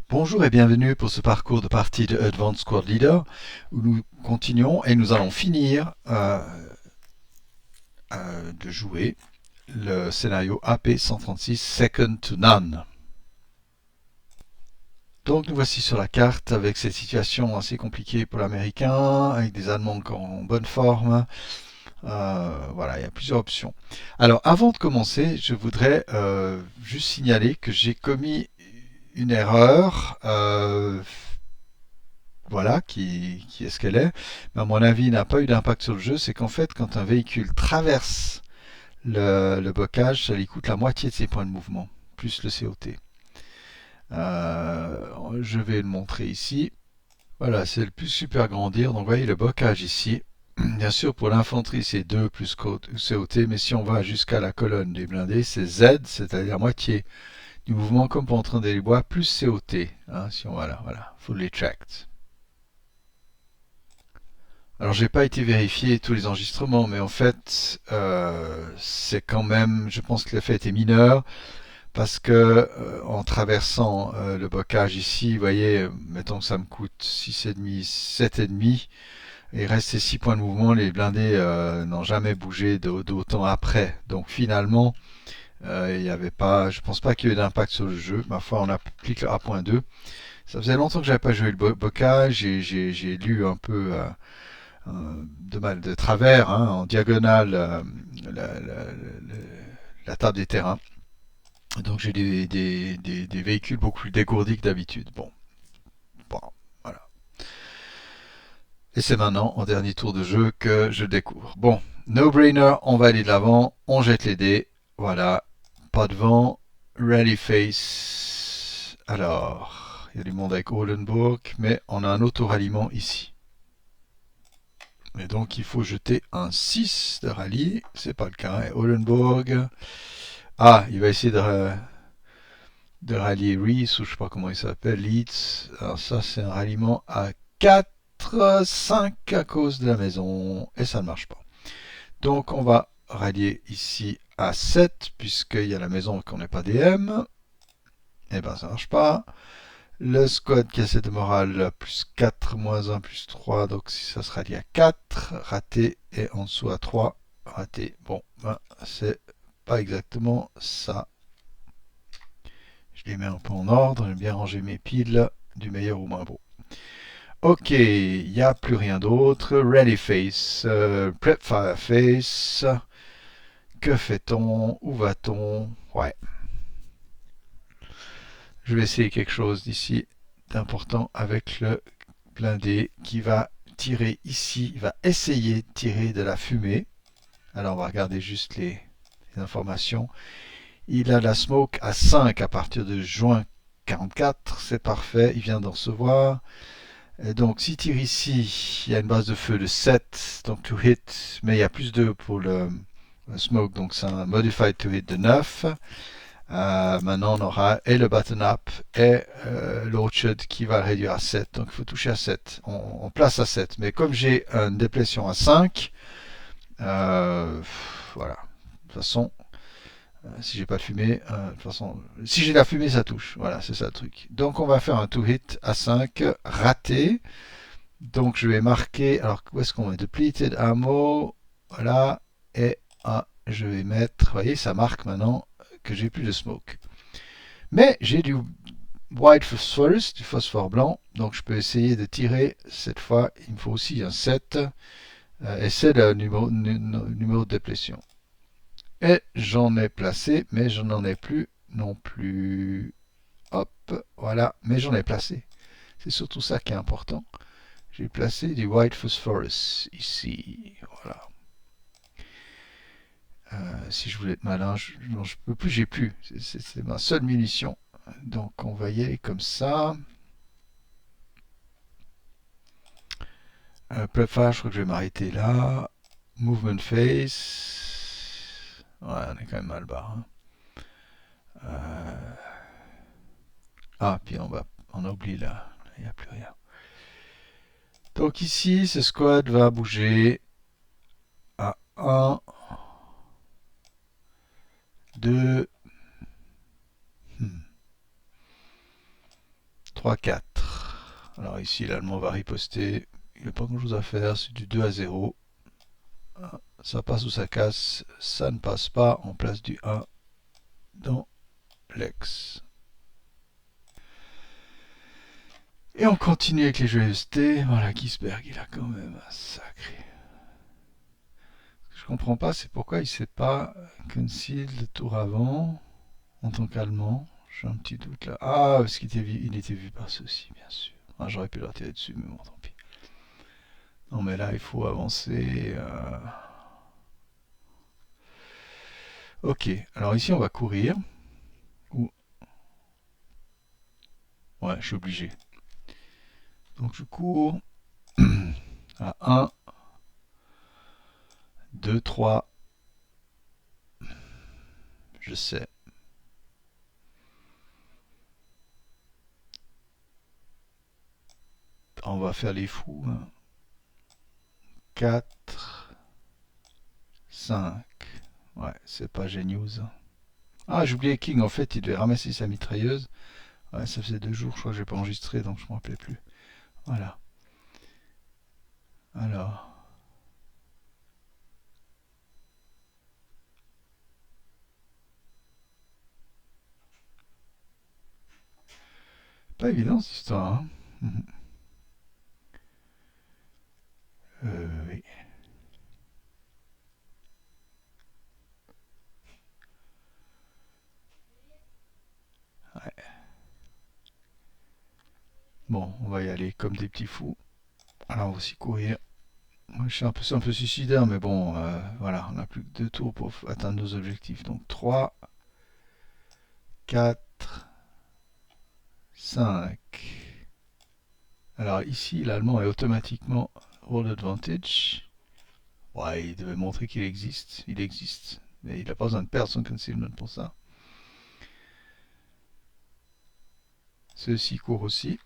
Bonjour et bienvenue pour ce parcours de partie de Advanced Squad Leader où nous continuons et nous allons finir de jouer le scénario AP136 Second to None. Donc nous voici sur la carte avec cette situation assez compliquée pour l'américain, avec des Allemands encore en bonne forme. Voilà, il y a plusieurs options. Alors avant de commencer, je voudrais juste signaler que j'ai commis une erreur. Voilà, qui est ce qu'elle est. Mais à mon avis, n'a pas eu d'impact sur le jeu. C'est qu'en fait, quand un véhicule traverse le bocage, ça lui coûte la moitié de ses points de mouvement, plus le COT. Je vais le montrer ici. Voilà, c'est le plus super grandir. Donc, vous voyez le bocage ici. Bien sûr, pour l'infanterie, c'est 2 plus COT, mais si on va jusqu'à la colonne des blindés, c'est Z, c'est-à-dire la moitié du mouvement, comme pour entraîner les bois, plus COT. Hein, si on, voilà, fully tracked. Alors j'ai pas été vérifier tous les enregistrements, mais en fait c'est quand même, je pense que l'effet était mineur parce que en traversant le bocage ici, vous voyez, mettons que ça me coûte 6,5, 7,5, il reste ces 6 points de mouvement, les blindés n'ont jamais bougé d'autant après. Donc finalement, il n'y avait pas, je pense pas qu'il y ait eu d'impact sur le jeu. Ma foi, on applique le A.2. Ça faisait longtemps que j'avais pas joué le bocage et j'ai lu un peu de travers, hein, en diagonale, la table des terrains. Donc j'ai des véhicules beaucoup plus dégourdis que d'habitude. Bon, voilà. Et c'est maintenant, en dernier tour de jeu, que je découvre. Bon, no-brainer, on va aller de l'avant, on jette les dés. Voilà, pas de vent, rally face. Alors, il y a du monde avec Oldenburg, mais on a un auto-ralliement ici. Et donc il faut jeter un 6 de rallye, c'est pas le cas. Et Oldenburg, ah, il va essayer de rallier Reese, ou je sais pas comment il s'appelle, Leeds. Alors ça c'est un ralliement à 4, 5 à cause de la maison, et ça ne marche pas. Donc on va rallier ici à 7, puisqu'il y a la maison qu'on n'est pas DM. Et ben ça marche pas. Le squad qui a cette morale, plus 4, moins 1, plus 3, donc si ça se rallie à 4, raté, et en dessous à 3, raté. Bon, ben, c'est pas exactement ça. Je les mets un peu en ordre, j'aime bien ranger mes piles du meilleur au moins beau. Ok, il n'y a plus rien d'autre. Ready face, prep fire face. Que fait-on? Où va-t-on? Ouais. Je vais essayer quelque chose d'ici d'important avec le blindé qui va tirer ici, il va essayer de tirer de la fumée. Alors on va regarder juste les informations. Il a la smoke à 5 à partir de juin 44, c'est parfait, il vient d'en recevoir. Et donc s'il tire ici, il y a une base de feu de 7, donc to hit, mais il y a plus 2 pour le smoke, donc c'est un modified to hit de 9. Maintenant, on aura et le button up et l'orchard qui va réduire à 7. Donc, il faut toucher à 7. On place à 7. Mais comme j'ai une déplétion à 5, voilà. De toute façon, si j'ai pas de fumée, de toute façon, si j'ai la fumée, ça touche. Voilà, c'est ça le truc. Donc, on va faire un two hit à 5, raté. Donc, je vais marquer. Alors, où est-ce qu'on met depleted ammo? Voilà. Et je vais mettre. Vous voyez, ça marque maintenant que j'ai plus de smoke. Mais j'ai du white phosphorus, du phosphore blanc, donc je peux essayer de tirer. Cette fois, il me faut aussi un 7, et c'est le numéro de déplétion. Et j'en ai placé, mais je n'en ai plus non plus. Hop, voilà, mais j'en ai placé. C'est surtout ça qui est important. J'ai placé du white phosphorus ici, voilà. Si je voulais être malin, je peux plus, j'ai plus. C'est ma seule munition. Donc on va y aller comme ça. Prep fire, je crois que je vais m'arrêter là. Movement face. Ouais, on est quand même mal barre. Hein. Puis on a oublié là. Il n'y a plus rien. Donc ici, ce squad va bouger à 1. 2, 3, 4. Alors ici, l'allemand va riposter. Il n'y a pas grand chose à faire, c'est du 2 à 0. Ça passe ou ça casse, ça ne passe pas, en place du 1 dans l'ex. Et on continue avec les joyeusetés. Voilà, Gisberg, il a quand même un sacré. Ce que je comprends pas, c'est pourquoi il ne sait pas conceal le tour avant en tant qu'allemand. J'ai un petit doute là. Ah, parce qu'il était vu par ceci, bien sûr. Ah, j'aurais pu leur tirer dessus, mais bon, tant pis. Non, mais là, il faut avancer. Ok, alors ici, on va courir. Ouais, je suis obligé. Donc, je cours à 1, 2, 3. Je sais. On va faire les fous. 4, 5. Ouais, c'est pas géniose. Ah, j'ai oublié King. En fait, il devait ramasser sa mitrailleuse. Ouais, ça faisait 2 jours, je crois que j'ai pas enregistré, donc je me rappelais plus. Voilà. Alors. Pas évident cette histoire, hein. Oui. Ouais. Bon, on va y aller comme des petits fous. Alors, on va aussi courir. Moi, je suis un peu suicidaire, mais bon, voilà, on n'a plus que 2 tours pour atteindre nos objectifs. Donc 3, 4, 5. Alors ici, l'allemand est automatiquement World Advantage. Ouais, il devait montrer qu'il existe. Il existe. Mais il n'a pas besoin de perdre son concealment pour ça. Ceux-ci courent aussi.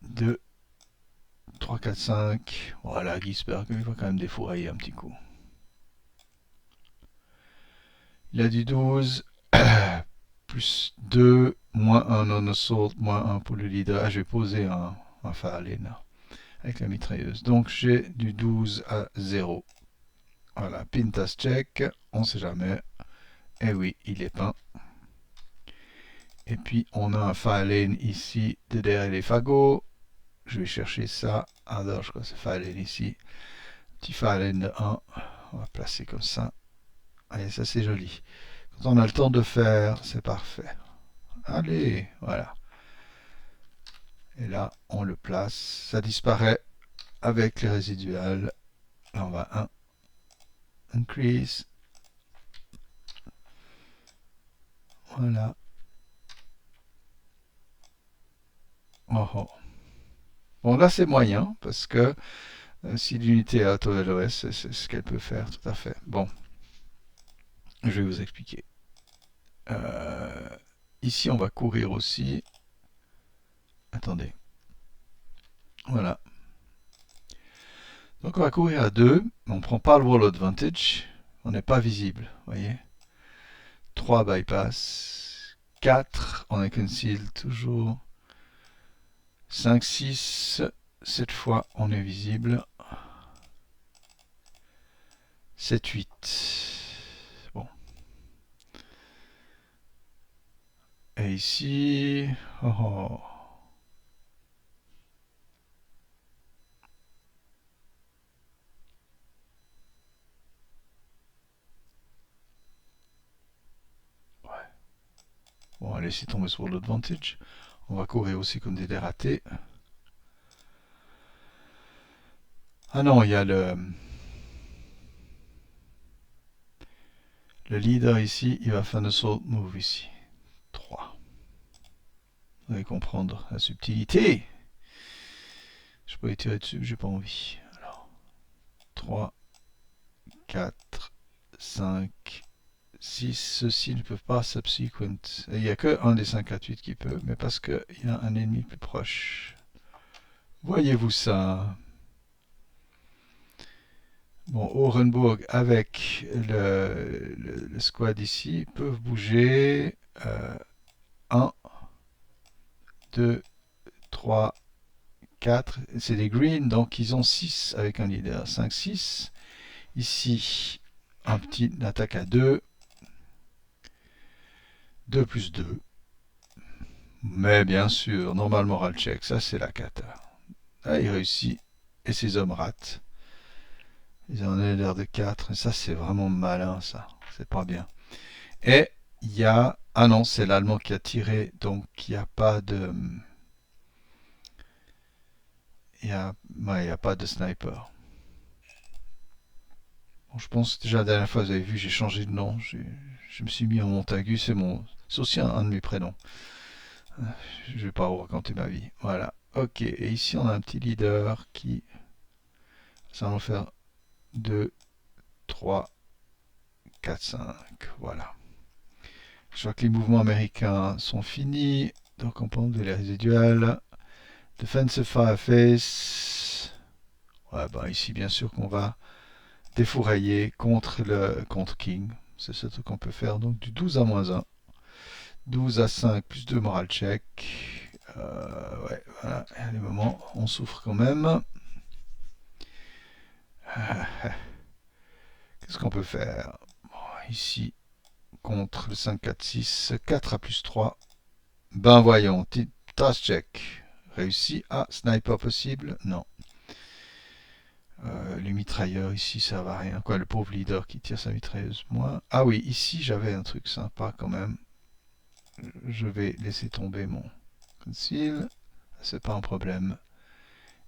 2, 3, 4, 5. Voilà, Gisberg, il va quand même défourailler un petit coup. Il a du 12. Plus 2, moins 1 non assault, moins 1 pour le leader. Ah, je vais poser un Fahrlehn avec la mitrailleuse. Donc j'ai du 12 à 0. Voilà, Pintas check, on sait jamais. Eh oui, il est peint. Et puis on a un Fahrlehn ici de derrière les fagots. Je vais chercher ça. Alors je crois que c'est Fahrlehn ici. Petit Fahrlehn de 1. On va placer comme ça. Allez, ça c'est joli. Quand on a le temps de faire, c'est parfait. Allez, voilà. Et là, on le place. Ça disparaît avec les résiduales. Là, on va 1. Increase. Voilà. Oh, oh. Bon, là, c'est moyen, parce que si l'unité est à l'OS, c'est ce qu'elle peut faire, tout à fait. Bon, je vais vous expliquer. Ici, on va courir aussi. Attendez. Voilà. Donc, on va courir à 2. On ne prend pas le wall advantage. On n'est pas visible, voyez. 3 bypass. 4, on est conceal toujours. 5, 6, cette fois on est visible. 7, 8. Bon. Et ici... Oh, oh. Ouais. Bon, allez, laisser tomber sur l'advantage. On va courir aussi comme des dératés. Ah non, il y a le leader ici, il va faire un assault move ici. 3. Vous allez comprendre la subtilité. Je peux y tirer dessus, j'ai pas envie. Alors, 3, 4, 5, 6. Ceux-ci ne peuvent pas subsequent. Il n'y a que un des 5 à 8 qui peut, mais parce qu'il y a un ennemi plus proche. Voyez-vous ça? Bon, Orenburg avec le squad ici peuvent bouger. 1, 2, 3, 4. C'est des greens, donc ils ont 6 avec un leader. 5, 6. Ici, un petit attaque à 2. 2 plus 2. Mais bien sûr, normal moral check, ça c'est la cata. Ah, il réussit. Et ses hommes ratent. Ils en ont l'air de 4. Et ça c'est vraiment malin ça. C'est pas bien. Et il y a... Ah non, c'est l'Allemand qui a tiré, donc il n'y a pas de... Il y a pas de sniper. Bon, je pense que déjà la dernière fois, vous avez vu, j'ai changé de nom. Je me suis mis en Montagu, c'est aussi un de mes prénoms. Je vais pas vous raconter ma vie. Voilà. Ok. Et ici, on a un petit leader qui... Ça va en faire 2, 3, 4, 5. Voilà. Je crois que les mouvements américains sont finis. Donc on prend de les résiduels. Defensive Fireface. Ouais, bah ici, bien sûr qu'on va défourailler contre King. C'est ce truc qu'on peut faire. Donc du 12 à moins 1. 12 à 5 plus 2 moral check. Ouais, voilà. Il y a des moments, on souffre quand même. Qu'est-ce qu'on peut faire? Bon, ici, contre le 5, 4, 6, 4 à plus 3. Ben voyons, task check. Réussi. Ah, sniper possible? Non. Les mitrailleurs ici, ça va rien. Quoi, le pauvre leader qui tire sa mitrailleuse, moi. Ah oui, ici, j'avais un truc sympa quand même. Je vais laisser tomber mon conceal. C'est pas un problème.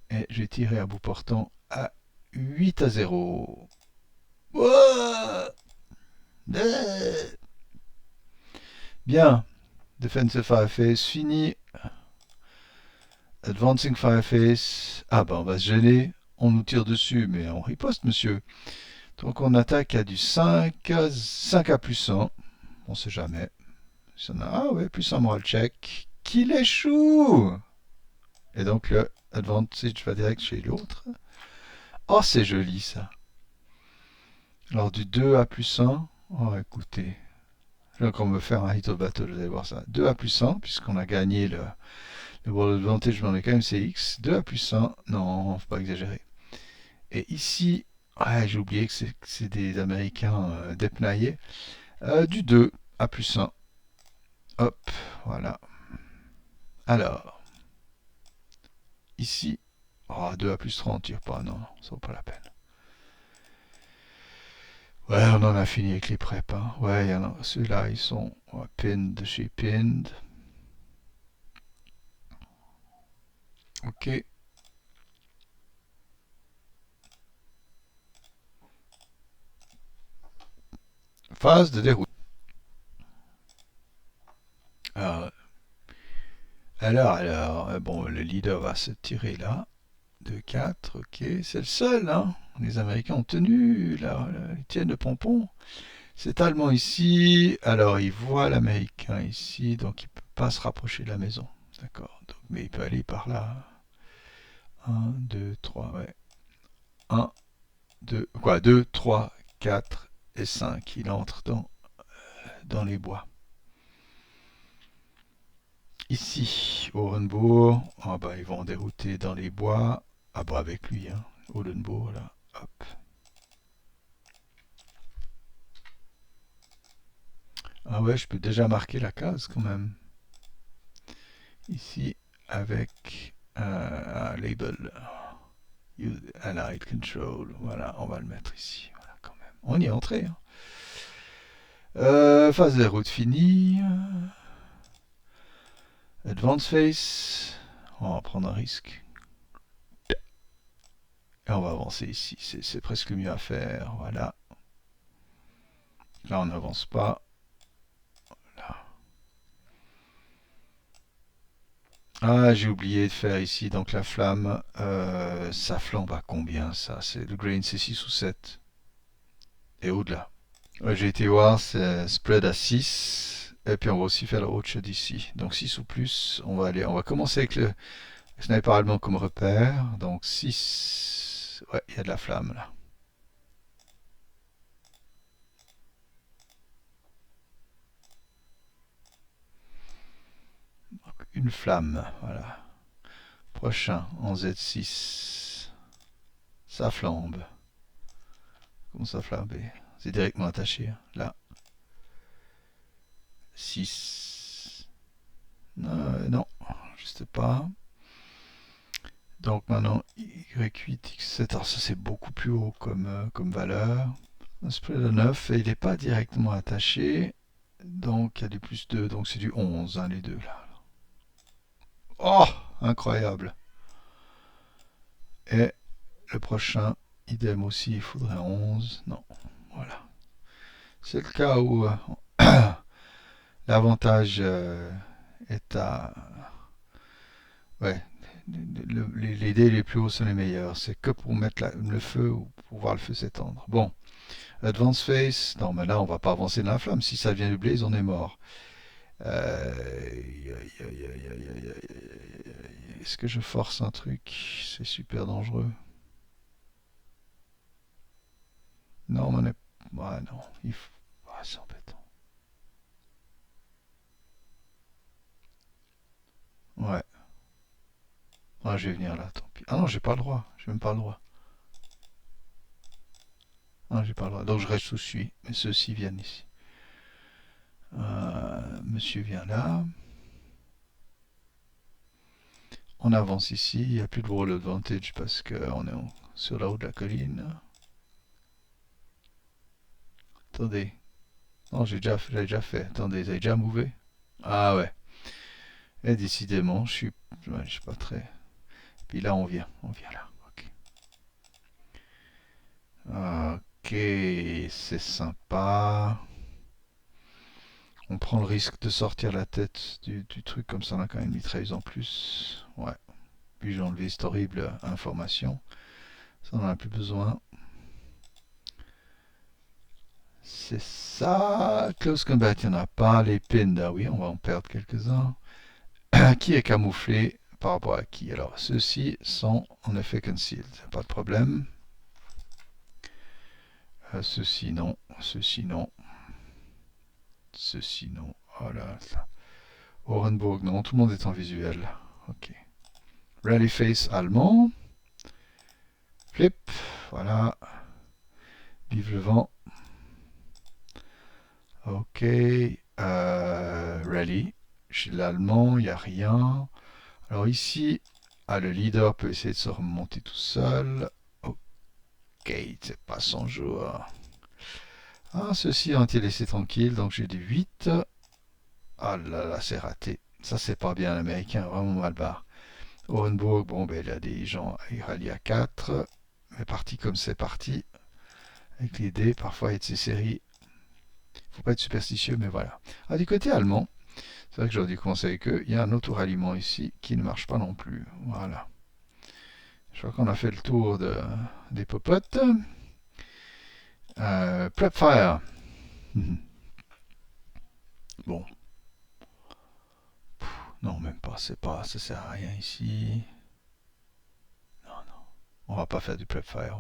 Et j'ai tiré à bout portant à 8 à 0. Ouah, bien. Defensive Fireface fini. Advancing Fireface. Ah ben on va se gêner. On nous tire dessus, mais on riposte, monsieur. Donc on attaque à du 5, 5 à plus 1. On sait jamais. Si on a, ah ouais, plus 1 moral check. Qu'il échoue. Et donc le advantage va direct chez l'autre. Oh, c'est joli ça. Alors du 2 à plus 1. Oh, écoutez. Donc on veut faire un hit of battle, vous allez voir ça. 2 à plus 1, puisqu'on a gagné le World Advantage dans les KMCX. 2 à plus 1. Non, faut pas exagérer. Et ici, ouais, j'ai oublié que c'est des Américains dépnaillés. Du 2 à plus 1. Hop, voilà. Alors, ici, oh, 2 à plus 3, on tire pas, non, ça vaut pas la peine. Ouais, on en a fini avec les preps. Hein. Ouais, ceux-là, ils sont pinned de chez pinned. Ok. Phase de déroute. Alors, bon, le leader va se tirer là. 2, 4, ok. C'est le seul, hein. Les Américains ont tenu, là, ils tiennent le pompon. C'est allemand ici. Alors, il voit l'Américain ici, donc il ne peut pas se rapprocher de la maison. D'accord. Donc, mais il peut aller par là. 1, 2, 3, ouais. 1, 2, quoi, 2, 3, 4 et 5. Il entre dans les bois. Ici, Orenbourg. Ah bah, ils vont dérouter dans les bois. Ah bah, avec lui, hein. Orenbourg, là. Hop. Ah ouais, je peux déjà marquer la case quand même. Ici, avec un label. Allied Control. Voilà, on va le mettre ici. Voilà, quand même. On y est entré. Hein. Phase de route finie. Advance Face. On va prendre un risque. Et on va avancer ici. C'est presque mieux à faire. Voilà. Là, on n'avance pas. Là. Ah, j'ai oublié de faire ici. Donc la flamme, ça flambe à combien ça? Le grain, c'est 6 ou 7. Et au-delà. Ouais, j'ai été voir, c'est spread à 6. Et puis on va aussi faire le roadshow d'ici. Donc 6 ou plus, on va commencer avec le sniper allemand comme repère. Donc 6. Ouais, il y a de la flamme là. une flamme. Voilà. Prochain, en Z6. Ça flambe. Comment ça flambe? C'est directement attaché. Là. 6. Non, juste pas. Donc maintenant, Y8, X7. Alors ça, c'est beaucoup plus haut comme valeur. Un spread de 9 et il n'est pas directement attaché. Donc il y a du plus 2. Donc c'est du 11, hein, les deux là. Oh, incroyable. Et le prochain, idem aussi, il faudrait 11. Non, voilà. C'est le cas où l'avantage est à... Ouais, les dés les plus hauts sont les meilleurs. C'est que pour mettre le feu ou pour voir le feu s'étendre. Bon, Advance Phase. Non, mais là, on va pas avancer dans la flamme. Si ça vient du blaze, on est mort. Est-ce que je force un truc? C'est super dangereux. Non, mais on est... Ouais, non. C'est embêtant. Ouais. Ah, je vais venir là, tant pis. Ah non, j'ai pas le droit. J'ai même pas le droit. Ah, j'ai pas le droit. Donc je reste sous celui. Mais ceux-ci viennent ici. Monsieur vient là. On avance ici. Il n'y a plus de roll advantage parce qu'on est sur la haut de la colline. Attendez. Non, j'ai déjà fait. Attendez, vous avez déjà mouvé? Ah ouais. Et décidément, je suis pas très... Puis là, on vient là. Ok. Ok, c'est sympa. On prend le risque de sortir la tête du truc, comme ça on a quand même une mitrailleuse en plus. Ouais. Puis j'ai enlevé cette horrible information. Ça on en a plus besoin. C'est ça. Close combat, il n'y en a pas. Les pins, ah oui, on va en perdre quelques-uns. Qui est camouflé par rapport à qui? Alors, ceux-ci sont en effet concealed. Pas de problème. Ceux-ci non. Ceux-ci non. Ceux-ci non. Voilà. Orenburg, non. Tout le monde est en visuel. Ok. Rally face allemand. Flip. Voilà. Vive le vent. Ok. Rally. Chez l'allemand, il n'y a rien. Alors ici, le leader peut essayer de se remonter tout seul. Ok, c'est pas son jour. Ah, ceci ont-ils laissé tranquille, donc j'ai des 8. Ah là là, c'est raté. Ça, c'est pas bien l'américain, vraiment mal barre. Orenburg, bon, ben, il y a des gens, il rallie à 4. Mais parti comme c'est parti, avec les dés, parfois il y a de ces séries. Faut pas être superstitieux, mais voilà. Ah, du côté allemand, c'est vrai que j'aurais dû commencer avec eux. Il y a un autre ralliement ici qui ne marche pas non plus. Voilà. Je crois qu'on a fait le tour des popotes. Prep fire. Bon. Non, même pas. C'est pas. Ça sert à rien ici. Non, non. On va pas faire du prep fire.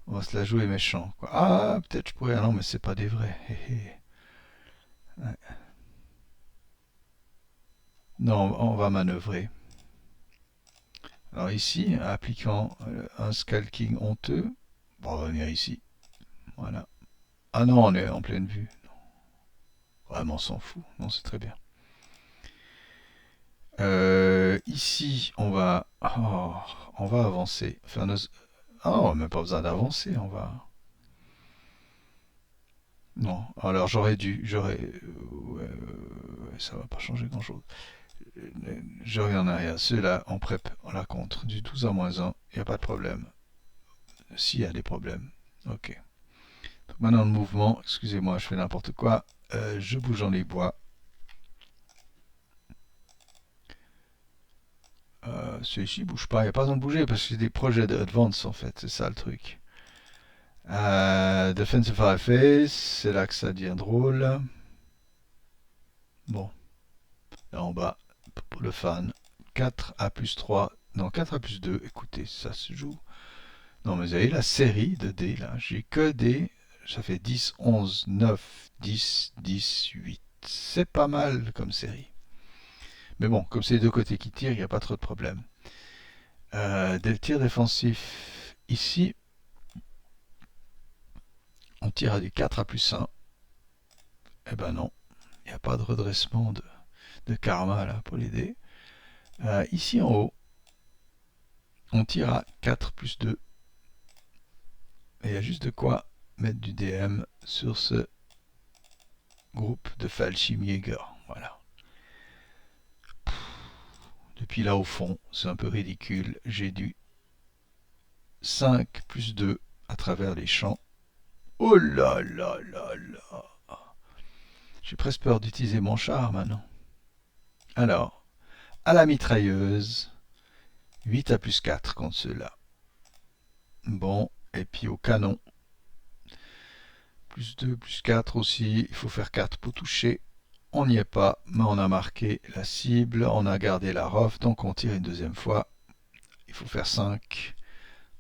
On va se la jouer méchant, quoi. Ah, peut-être je pourrais. Ah non, mais c'est pas des vrais. Ouais. Non, on va manœuvrer. Alors ici, appliquant un scalking honteux, on va venir ici. Voilà. Ah non, on est en pleine vue. Vraiment, on s'en fout. Non, c'est très bien. Ici, on va avancer. Faire nos... Ah, on n'a même pas besoin d'avancer. On va. Non. Alors ça va pas changer grand-chose. Je reviens en arrière. Ceux-là, on prep, on la contre. Du 12 à -1, il n'y a pas de problème. S'il y a des problèmes. Ok. Donc maintenant, le mouvement. Excusez-moi, je fais n'importe quoi. Je bouge dans les bois. Celui-ci bouge pas. Il n'y a pas besoin de bouger parce que c'est des projets d'advance en fait. C'est ça le truc. Defensive Fireface, c'est là que ça devient drôle. Bon, là en bas, pour le fan, 4 à plus 3, non 4 à plus 2, écoutez, ça se joue. Non mais vous avez la série de dés là, j'ai que des, ça fait 10, 11, 9, 10, 10, 8. C'est pas mal comme série. Mais bon, comme c'est les deux côtés qui tirent, il n'y a pas trop de problème. Des tirs défensifs ici, on tire à du 4 à plus 1. Eh ben non, il n'y a pas de redressement de karma là pour l'aider. Ici en haut, on tire à 4 plus 2. Et il y a juste de quoi mettre du DM sur ce groupe de Fallschirmjäger. Voilà. Depuis là au fond, c'est un peu ridicule. J'ai du 5 plus 2 à travers les champs. Oh là là là là. J'ai presque peur d'utiliser mon char maintenant. Alors, à la mitrailleuse, 8 à plus 4 contre ceux-là. Bon, et puis au canon, plus 2, plus 4 aussi. Il faut faire 4 pour toucher. On n'y est pas, mais on a marqué la cible, on a gardé la ROF, donc on tire une deuxième fois. Il faut faire 5.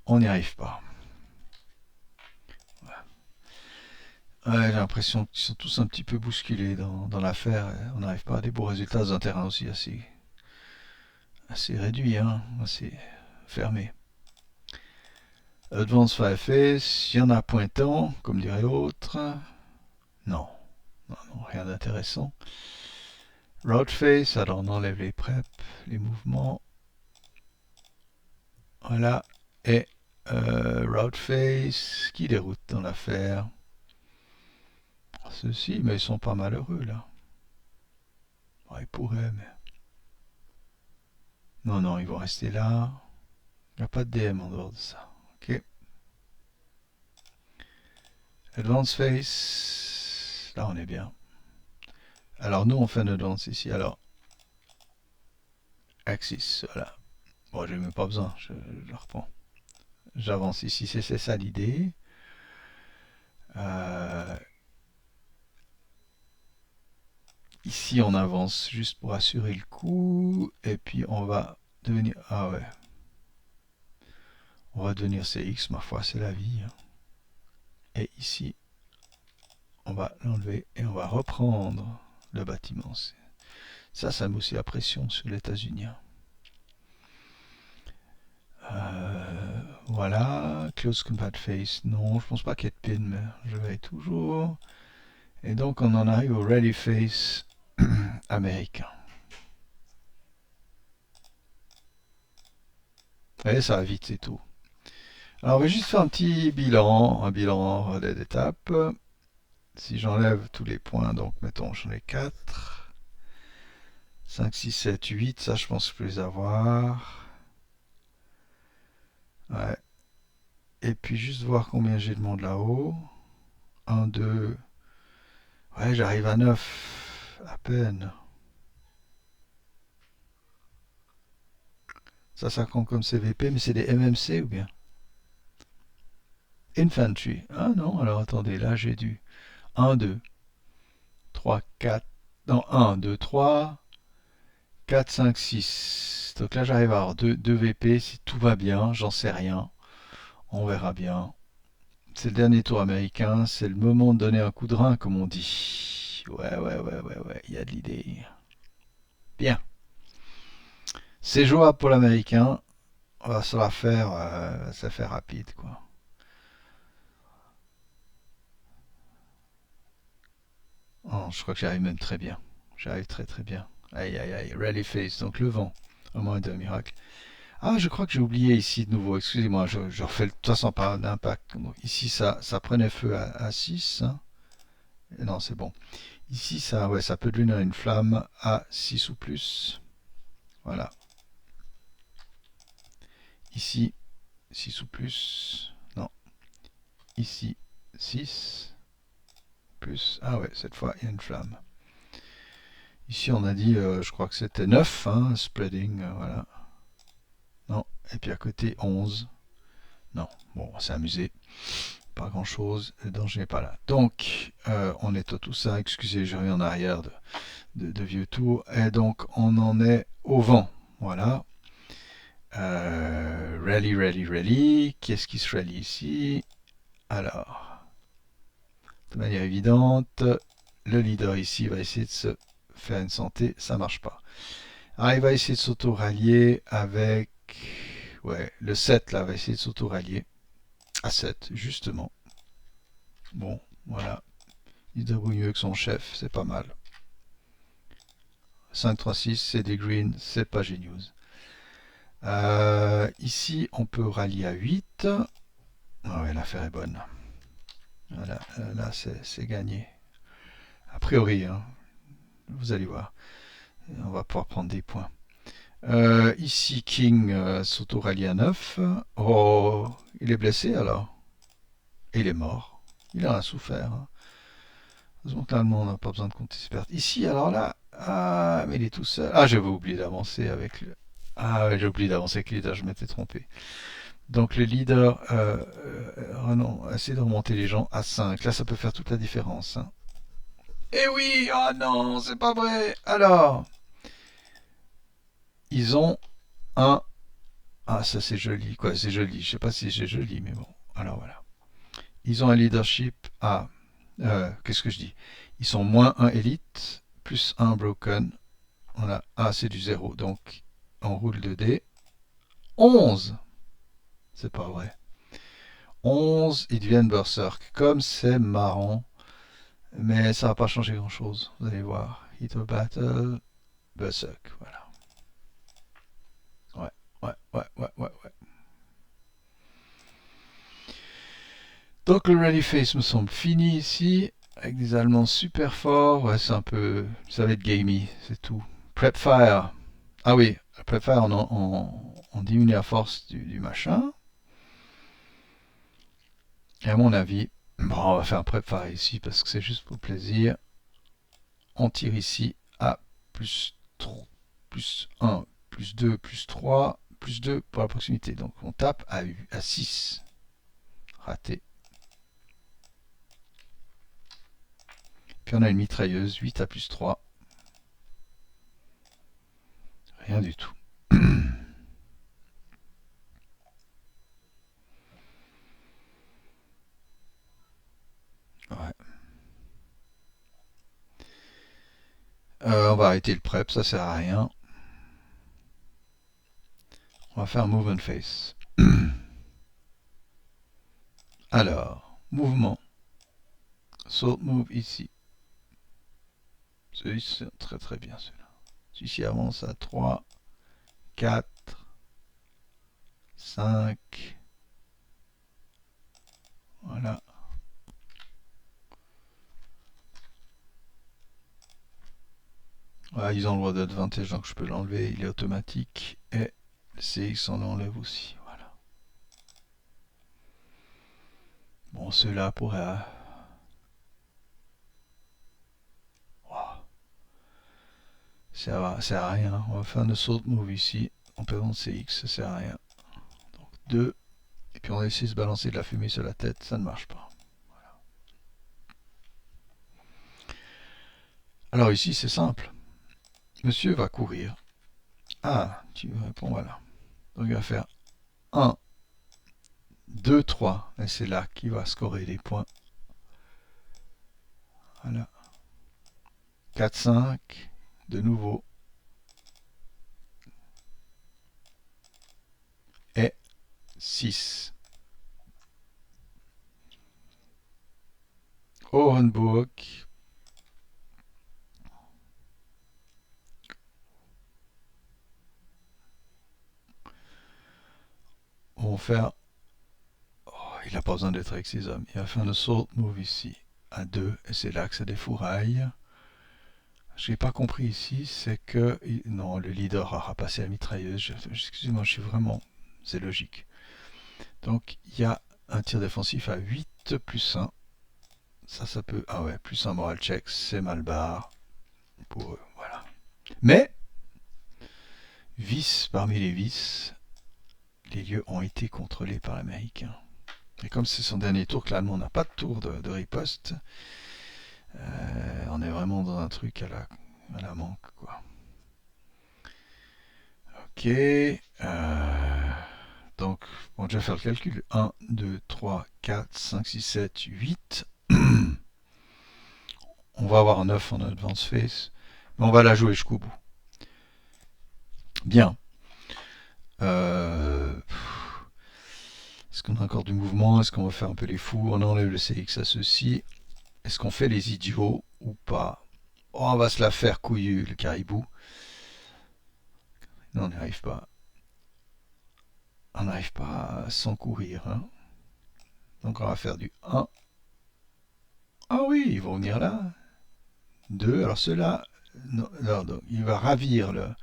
On n'y arrive pas. Ouais, j'ai l'impression qu'ils sont tous un petit peu bousculés dans l'affaire. On n'arrive pas à des beaux résultats dans un terrain aussi assez réduit, hein, assez fermé. Advance Fireface, il y en a pointant, comme dirait l'autre. Non, non, non, rien d'intéressant. Roadface, alors on enlève les preps, les mouvements. Voilà, et Roadface, qui déroute dans l'affaire. Ceux-ci, mais ils sont pas malheureux là. Bon, ils pourraient, mais... Non, non, ils vont rester là. Il n'y a pas de DM en dehors de ça. Ok. Advance Face. Là, on est bien. Alors, nous, on fait un advance ici. Alors, Axis, voilà. Bon, j'ai même pas besoin. Je le reprends. J'avance ici. C'est ça l'idée. Ici, on avance juste pour assurer le coup. Et puis, on va devenir... Ah ouais. On va devenir CX, ma foi, c'est la vie. Et ici, on va l'enlever et on va reprendre le bâtiment. Ça met aussi la pression sur les États-Unis. Voilà, close combat face, non, je pense pas qu'il y ait de pin, mais je vais toujours. Et donc on en arrive au ready face américain. Et ça va vite, c'est tout. Alors on va juste faire un petit bilan, un bilan d'étape. Si j'enlève tous les points, donc mettons j'en ai 4. 5, 6, 7, 8, ça je pense que je peux les avoir. Ouais. Et puis juste voir combien j'ai de monde là-haut. 1, 2. Ouais, j'arrive à 9. À peine. Ça compte comme CVP, mais c'est des MMC ou bien Infantry. Ah non, alors attendez, là j'ai du 1, 2, 3, 4. Non, 1, 2, 3, 4, 5, 6. Donc là j'arrive à avoir 2 VP si tout va bien, j'en sais rien. On verra bien. C'est le dernier tour américain, c'est le moment de donner un coup de rein, comme on dit. Ouais, il y a de l'idée. Bien. C'est jouable pour l'américain. Ça va faire, ça fait rapide, quoi. Oh, je crois que j'arrive même très bien. J'arrive très très bien. Aïe aïe aïe, rally face, donc le vent. Au moins d'un miracle. Ah, je crois que j'ai oublié ici de nouveau. Excusez-moi, je refais de toute façon pas d'impact. Ici, ça prenait feu à 6. Hein. Non, c'est bon. Ici, ouais, ça peut devenir une flamme à 6 ou plus. Voilà. Ici, 6 ou plus. Non. Ici, 6 plus. Ah ouais, cette fois, il y a une flamme. Ici, on a dit, je crois que c'était 9, hein, spreading, voilà. Non, et puis à côté, 11. Non, bon, on s'est amusé. Pas grand chose, le danger n'est pas là. Donc, on nettoie tout ça. Excusez, je reviens en arrière de vieux tours. Et donc, on en est au vent. Voilà. Rally. Qui est-ce qui se rallie ici? Alors, de manière évidente, le leader ici va essayer de se faire une santé. Ça marche pas. Ah, il va essayer de s'auto-rallier avec... Ouais, le 7 là, va essayer de s'auto-rallier à 7 justement. Bon, voilà. Il débrouille mieux que son chef, c'est pas mal. 5-3-6, c'est des greens, c'est pas Genius. Ici, on peut rallier à 8. Ah ouais, l'affaire est bonne. Voilà, là, c'est gagné. A priori, hein, vous allez voir. On va pouvoir prendre des points. Ici, King s'auto-rallie à 9. Oh, il est blessé alors. Et il est mort. Il en a souffert. Hein. Heureusement que l'Allemand n'a pas besoin de compter ses pertes. Ici, alors là, ah, mais il est tout seul. Ah, j'avais oublié d'avancer avec le. Ah, ouais, j'ai oublié d'avancer avec le leader, je m'étais trompé. Donc le leader, non, essaie de remonter les gens à 5. Là, ça peut faire toute la différence. Hein. Eh oui, oh non, c'est pas vrai. Alors, ils ont un. Ah, ça c'est joli, quoi, c'est joli. Je sais pas si c'est joli, mais bon. Alors voilà. Ils ont un leadership à. Qu'est-ce que je dis? Ils sont moins un élite, plus un broken. Voilà. Ah, c'est du 0. Donc, on roule 2 dés. 11. C'est pas vrai. 11, ils deviennent berserk. Comme c'est marrant. Mais ça va pas changer grand chose. Vous allez voir. Hit of battle. Berserk. Voilà. Ouais. Ouais. Donc le Rally Face me semble fini ici. Avec des Allemands super forts. Ouais, c'est un peu. Ça va être gamey. C'est tout. Prep Fire. Ah oui. Prep Fire, on diminue la force du machin. Et à mon avis, bon, on va faire un Prep Fire ici parce que c'est juste pour plaisir. On tire ici à plus 3, plus 1, plus 2, plus 3, plus 2 pour la proximité. Donc on tape à 6. Raté. Puis on a une mitrailleuse, 8 à plus 3. Rien du tout. Ouais. On va arrêter le prep, ça sert à rien. On va faire move and face. Alors, mouvement. Salt move ici. Celui-ci, c'est très très bien celui-là. Celui-ci avance à 3, 4, 5. Voilà. Ouais, ils ont le droit d'advantage, donc je peux l'enlever. Il est automatique. Et le CX on l'enlève aussi. Voilà. Bon, ceux-là pourraient. Wow. Ça sert à rien. On va faire une salt move ici. On peut vendre CX, ça sert à rien. Donc 2. Et puis on va essayer de se balancer de la fumée sur la tête. Ça ne marche pas. Voilà. Alors ici, c'est simple. Monsieur va courir. Ah, tu réponds, voilà. Donc il va faire 1, 2, 3. Et c'est là qu'il va scorer les points. Voilà. 4, 5. De nouveau. Et 6. Orenburg. On va faire. Oh, il n'a pas besoin d'être avec ses hommes. Il va faire un assault move ici à 2. Et c'est là que ça défouraille. Ce que j'ai pas compris ici, c'est que. Non, le leader aura passé la mitrailleuse. Excusez-moi, je suis vraiment. C'est logique. Donc, il y a un tir défensif à 8 plus 1. Ça peut. Ah ouais, plus un moral check, c'est mal barre. Pour eux, voilà. Mais, vice parmi les vices, les lieux ont été contrôlés par l'Américain. Et comme c'est son dernier tour, que l'Allemand n'a pas de tour de riposte, on est vraiment dans un truc à la manque, quoi. Ok. Donc, bon, je vais faire le calcul. 1, 2, 3, 4, 5, 6, 7, 8. On va avoir 9 en advance face. Mais on va la jouer jusqu'au bout. Bien. Euh, Est-ce qu'on a encore du mouvement? Est-ce qu'on va faire un peu les fous? On enlève le CX à ceci. Est-ce qu'on fait les idiots ou pas? Oh, on va se la faire couillu, le caribou. Non, on n'y arrive pas. On n'arrive pas sans courir. Hein. Donc on va faire du 1. Ah oui, ils vont venir là. 2. Alors ceux-là, non, donc, il va ravir le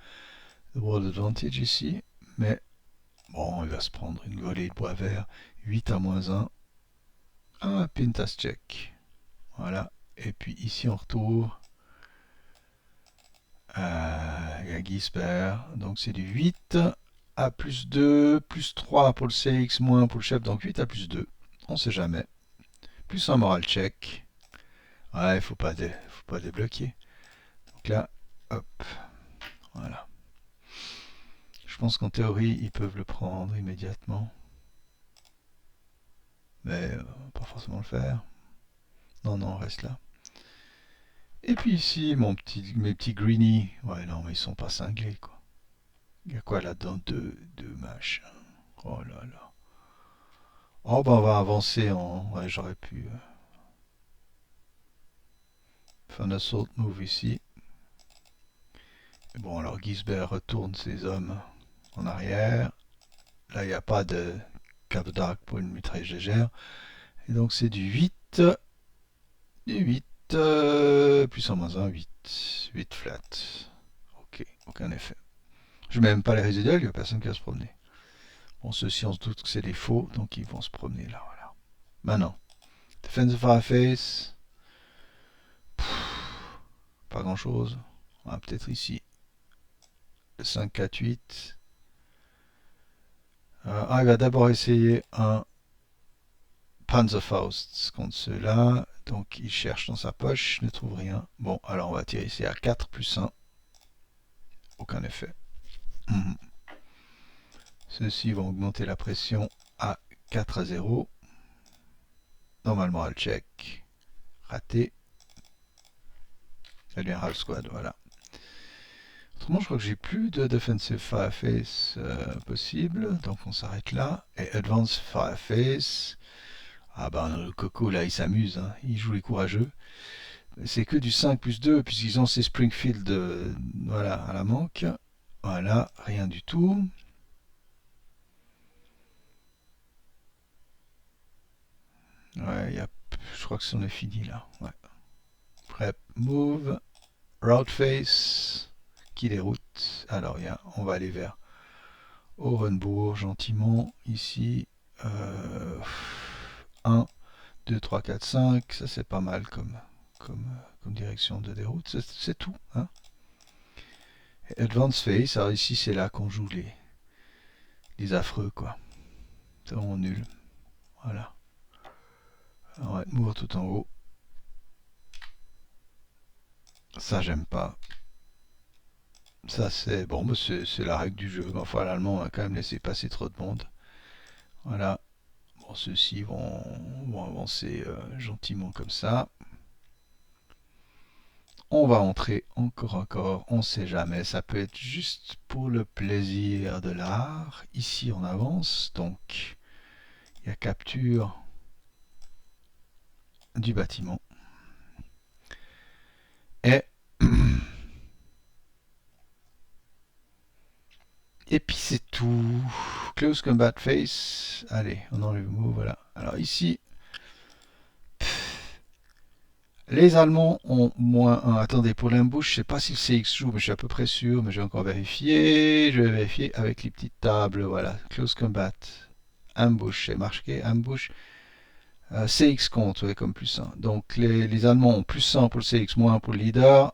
World Advantage ici. Mais bon, il va se prendre une volée de bois vert. 8 à moins 1. Un Pintas check. Voilà. Et puis ici on retourne. Il y a Gisbert. Donc c'est du 8 à plus 2, plus 3 pour le CX, moins pour le chef. Donc 8 à plus 2. On sait jamais. Plus un moral check. Ouais, faut pas débloquer. Donc là, hop, voilà. Je pense qu'en théorie, ils peuvent le prendre immédiatement. Mais pas forcément le faire. Non, non, on reste là. Et puis ici, mes petits greenies. Ouais, non, mais ils sont pas cinglés, quoi. Il y a quoi là-dedans? Deux machins. Oh là là. Oh, bah on va avancer en... Ouais, j'aurais pu faire un assault move ici. Bon, alors Gisbert retourne ses hommes en arrière. Là, il n'y a pas de Cap Dark pour une mitrailleuse légère. Et donc c'est du 8. Du 8. Plus en moins 1, 8. 8 flat. Ok, aucun effet. Je mets même pas les résiduels, il n'y a personne qui va se promener. Bon, ceux-ci, on se doute que c'est des faux, donc ils vont se promener là, voilà. Maintenant, Defensive Fireface. Pas grand-chose. On va peut-être ici. 5, 4, 8. Il va d'abord essayer un Panzerfaust contre ceux-là. Donc il cherche dans sa poche, ne trouve rien. Bon, alors on va tirer ici à 4 plus 1. Aucun effet. Mmh. Ceux-ci vont augmenter la pression à 4 à 0. Normalement, elle check. Raté. Elle vient half squad, voilà. Autrement, je crois que j'ai plus de defensive fireface possible. Donc on s'arrête là. Et advanced fireface. Ah ben le coco là il s'amuse, hein. Il joue les courageux. C'est que du 5 plus 2 puisqu'ils ont ces Springfield voilà, à la manque. Voilà, rien du tout. Ouais, je crois que c'en est fini là. Ouais. Prep, move, route face, qui déroute. Alors, on va aller vers Orenbourg gentiment. Ici, 1, 2, 3, 4, 5. Ça, c'est pas mal comme direction de déroute. C'est tout. Hein. Advance face. Alors, ici, c'est là qu'on joue les affreux, quoi. C'est vraiment nul. Voilà. Ouais, move tout en haut. Ça, j'aime pas. Ça, c'est bon, bah, c'est la règle du jeu. Mais enfin, l'allemand a quand même laissé passer trop de monde. Voilà. Bon, ceux-ci vont avancer gentiment comme ça. On va entrer encore, on sait jamais. Ça peut être juste pour le plaisir de l'art. Ici, on avance. Donc, il y a capture du bâtiment. Et Et puis c'est tout. Close combat face. Allez, on enlève le mot, voilà. Alors ici, les Allemands ont moins 1. Attendez, pour l'embouche, je sais pas si le CX joue, mais je suis à peu près sûr, mais je vais encore vérifier. Je vais vérifier avec les petites tables, voilà. Close combat. Ambush, c'est marqué, ambush. CX compte, ouais, comme plus 1. Donc les Allemands ont plus 1 pour le CX, moins 1 pour le leader.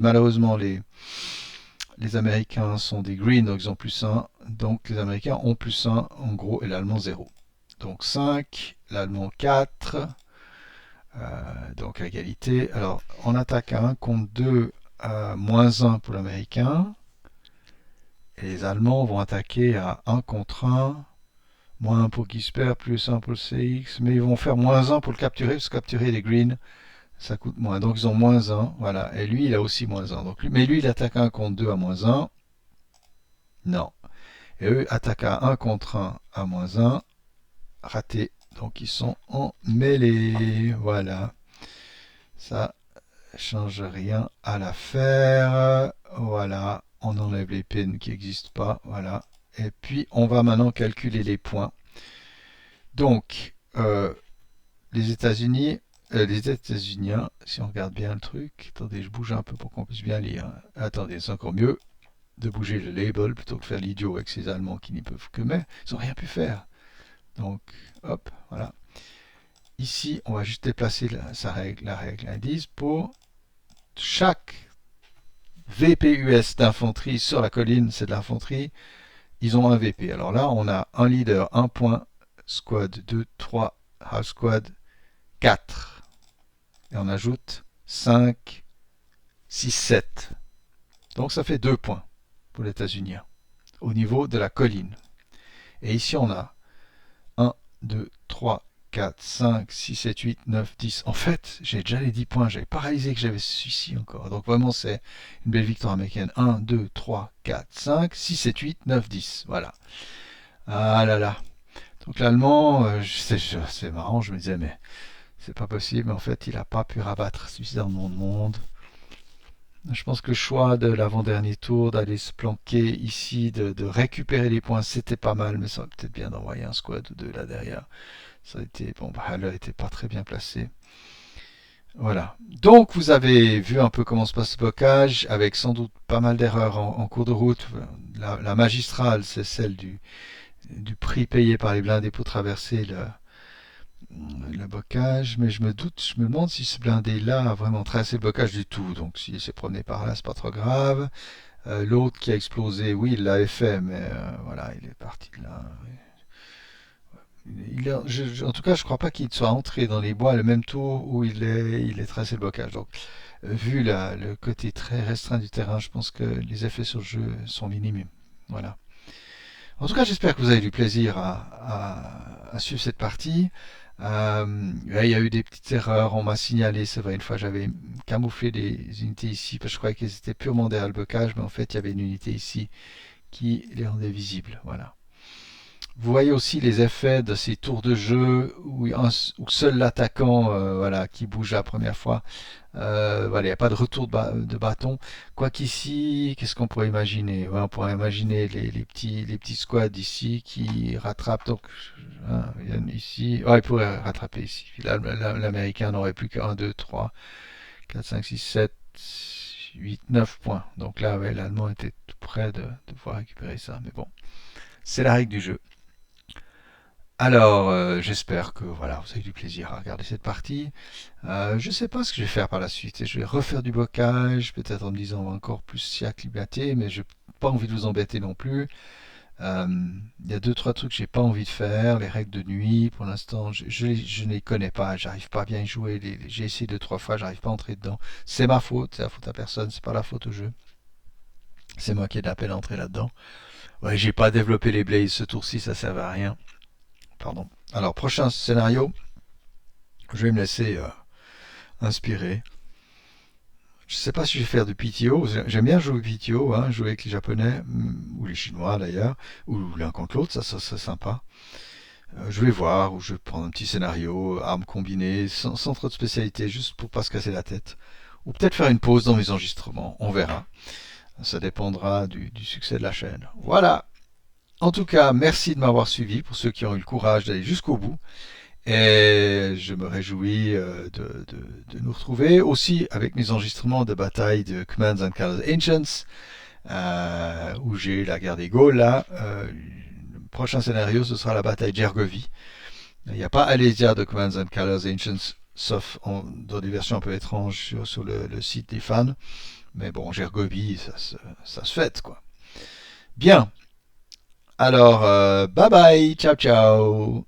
Malheureusement, les Américains sont des green, donc ils ont plus 1. Donc les Américains ont plus 1 en gros et l'Allemand 0. Donc 5, l'Allemand 4. Donc à égalité. Alors on attaque à 1 contre 2 à moins 1 pour l'Américain. Et les Allemands vont attaquer à 1 contre 1. Moins 1 pour Gisbert, plus 1 pour le CX. Mais ils vont faire moins 1 pour le capturer, parce que capturer les greens, ça coûte moins. Donc ils ont moins 1. Voilà. Et lui, il a aussi moins 1. Donc, mais lui, il attaque 1 contre 2 à moins 1. Non. Et eux attaquent à 1 contre 1 à -1. Raté. Donc ils sont en mêlée. Voilà. Ça change rien à l'affaire. Voilà. On enlève les pins qui n'existent pas. Voilà. Et puis on va maintenant calculer les points. Donc les États-Uniens, si on regarde bien le truc, attendez, je bouge un peu pour qu'on puisse bien lire. Attendez, c'est encore mieux de bouger le label plutôt que de faire l'idiot avec ces Allemands qui n'y peuvent que mais ils n'ont rien pu faire. Donc, hop, voilà. Ici, on va juste déplacer la règle indice pour chaque VPUS d'infanterie sur la colline, c'est de l'infanterie, ils ont un VP. Alors là, on a un leader, 1 point, squad 2, 3, half squad, 4. Et on ajoute 5, 6, 7. Donc ça fait 2 points pour les États-Unis au niveau de la colline. Et ici, on a 1, 2, 3, 4, 5, 6, 7, 8, 9, 10. En fait, j'ai déjà les 10 points. J'avais pas réalisé que j'avais celui-ci encore. Donc vraiment, c'est une belle victoire américaine. 1, 2, 3, 4, 5, 6, 7, 8, 9, 10. Voilà. Ah là là. Donc l'Allemand, c'est marrant, je me disais, mais c'est pas possible. En fait, il n'a pas pu rabattre suffisamment de monde. Je pense que le choix de l'avant-dernier tour, d'aller se planquer ici, de récupérer les points, c'était pas mal, mais ça aurait peut-être bien d'envoyer un squad ou deux là derrière. Ça a été, bon, Haller n'était pas très bien placé. Voilà. Donc, vous avez vu un peu comment se passe le blocage, avec sans doute pas mal d'erreurs en cours de route. La magistrale, c'est celle du prix payé par les blindés pour traverser le bocage, mais je me demande si ce blindé-là a vraiment tracé le bocage du tout. Donc s'il s'est promené par là, c'est pas trop grave. L'autre qui a explosé, oui, il l'avait fait, mais voilà, il est parti de là. En tout cas, je crois pas qu'il soit entré dans les bois le même tour où il est tracé le bocage. Donc, vu le côté très restreint du terrain, je pense que les effets sur le jeu sont minimes. Voilà. En tout cas, j'espère que vous avez du plaisir à suivre cette partie. Il y a eu des petites erreurs, on m'a signalé, c'est vrai, une fois j'avais camouflé des unités ici, parce que je croyais qu'elles étaient purement derrière le blocage, mais en fait il y avait une unité ici qui les rendait visibles. Voilà. Vous voyez aussi les effets de ces tours de jeu où seul l'attaquant voilà, qui bouge la première fois. Voilà, il n'y a pas de retour de bâton. Quoiqu'ici, qu'est-ce qu'on pourrait imaginer? Ouais, on pourrait imaginer les petits squads ici qui rattrapent. Donc, hein, ici, ouais, il pourrait rattraper ici. L'Américain n'aurait plus qu'un 2 3 4 5 6 7 8 9 points. Donc là, ouais, l'Allemand était tout près de pouvoir récupérer ça. Mais bon, c'est la règle du jeu. Alors, j'espère que voilà, vous avez du plaisir à regarder cette partie. Je ne sais pas ce que je vais faire par la suite. Je vais refaire du blocage, peut-être en me disant on va encore plus s'y acclimater, mais je n'ai pas envie de vous embêter non plus. Il y a deux, trois trucs que j'ai pas envie de faire. Les règles de nuit, pour l'instant, je ne les connais pas. J'arrive pas à bien y jouer. J'ai essayé deux, trois fois, j'arrive pas à entrer dedans. C'est ma faute, c'est la faute à personne, c'est pas la faute au jeu. C'est moi qui ai de la peine à entrer là-dedans. Ouais, j'ai pas développé les blazes ce tour-ci, ça servait à rien. Pardon. Alors, prochain scénario, je vais me laisser inspirer. Je ne sais pas si je vais faire du PTO. J'aime bien jouer au PTO, hein, jouer avec les Japonais, ou les Chinois d'ailleurs, ou l'un contre l'autre, ça c'est sympa. Je vais voir, ou je vais prendre un petit scénario, armes combinées, sans trop de spécialité, juste pour pas se casser la tête. Ou peut-être faire une pause dans mes enregistrements, on verra. Ça dépendra du succès de la chaîne. Voilà. En tout cas, merci de m'avoir suivi pour ceux qui ont eu le courage d'aller jusqu'au bout. Et je me réjouis de nous retrouver aussi avec mes enregistrements de bataille de Commands and Colors Ancients, où j'ai la guerre des Gaules. Là, le prochain scénario, ce sera la bataille d'Ergovie. Il n'y a pas Alésia de Commands and Colors Ancients, sauf dans des versions un peu étranges sur le site des fans. Mais bon, Gergovie, ça se fête, quoi. Bien. Alors, bye bye, ciao ciao.